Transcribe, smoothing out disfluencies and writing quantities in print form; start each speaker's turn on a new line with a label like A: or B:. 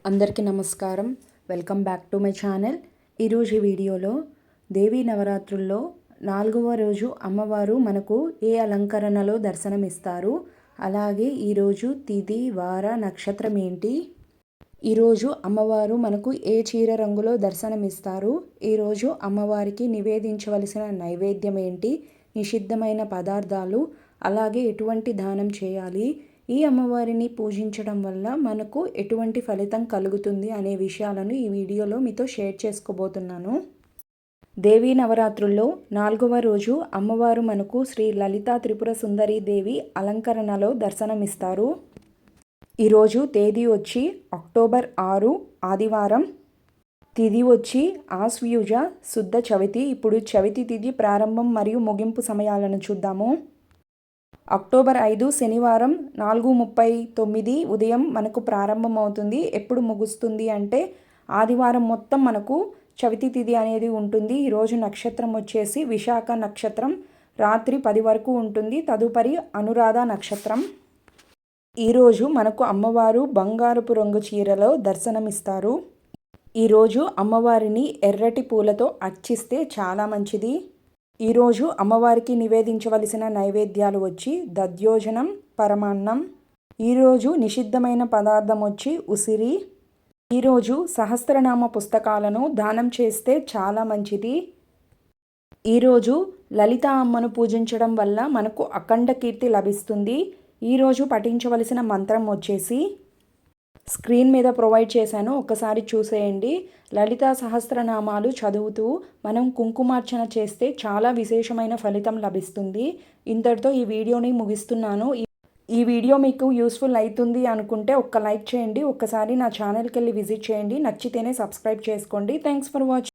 A: అందరికీ నమస్కారం. Welcome back to my channel. ఈరోజు వీడియోలో దేవీ నవరాత్రుల్లో 4వ రోజు అమ్మవారు మనకు ఏ అలంకరణలో దర్శనమిస్తారు, అలాగే ఈరోజు తిథి వార నక్షత్రం ఏంటి, ఈరోజు అమ్మవారు మనకు ఏ చీర రంగులో దర్శనమిస్తారు, ఈరోజు అమ్మవారికి నివేదించవలసిన నైవేద్యం ఏంటి, నిషిద్ధమైన పదార్థాలు, అలాగే ఎటువంటి దానం చేయాలి, ఈ అమ్మవారిని పూజించడం వల్ల మనకు ఎటువంటి ఫలితం కలుగుతుంది అనే విషయాలను ఈ వీడియోలో మీతో షేర్ చేసుకోబోతున్నాను. దేవీ నవరాత్రుల్లో 4వ రోజు అమ్మవారు మనకు శ్రీ లలితా త్రిపుర సుందరి దేవి అలంకరణలో దర్శనమిస్తారు. ఈరోజు తేదీ వచ్చి అక్టోబర్ 6 ఆదివారం. తిథి వచ్చి ఆశ్వయుజ శుద్ధ చవితి. ఇప్పుడు చవితి తిథి ప్రారంభం మరియు ముగింపు సమయాలను చూద్దాము. అక్టోబర్ 5 శనివారం 4:39 ఉదయం మనకు ప్రారంభమవుతుంది. ఎప్పుడు ముగుస్తుంది అంటే ఆదివారం మొత్తం మనకు చవితి తిథి అనేది ఉంటుంది. ఈరోజు నక్షత్రం వచ్చేసి విశాఖ నక్షత్రం, రాత్రి 10 వరకు ఉంటుంది. తదుపరి అనురాధ నక్షత్రం. ఈరోజు మనకు అమ్మవారు బంగారపు రంగు చీరలో దర్శనమిస్తారు. ఈరోజు అమ్మవారిని ఎర్రటి పూలతో అర్చిస్తే చాలా మంచిది. ఈరోజు అమ్మవారికి నివేదించవలసిన నైవేద్యాలు వచ్చి దధ్యోజనం, పరమాన్నం. ఈరోజు నిషిద్ధమైన పదార్థం వచ్చి ఉసిరి. ఈరోజు సహస్రనామ పుస్తకాలను దానం చేస్తే చాలా మంచిది. ఈరోజు లలితా అమ్మను పూజించడం వల్ల మనకు అఖండ కీర్తి లభిస్తుంది. ఈరోజు పఠించవలసిన మంత్రం వచ్చేసి స్క్రీన్ మీద ప్రొవైడ్ చేశాను, ఒక్కసారి చూసేయండి. లలితా సహస్రనామాలు చదువుతూ మనం కుంకుమార్చన చేస్తే చాలా విశేషమైన ఫలితం లభిస్తుంది. ఇంతటితో ఈ వీడియోని ముగిస్తున్నాను. ఈ వీడియో మీకు యూస్ఫుల్ అవుతుంది అనుకుంటే ఒక్క లైక్ చేయండి. ఒక్కసారి నా ఛానల్కి వెళ్ళి విజిట్ చేయండి. నచ్చితేనే సబ్స్క్రైబ్ చేసుకోండి. Thanks for watching.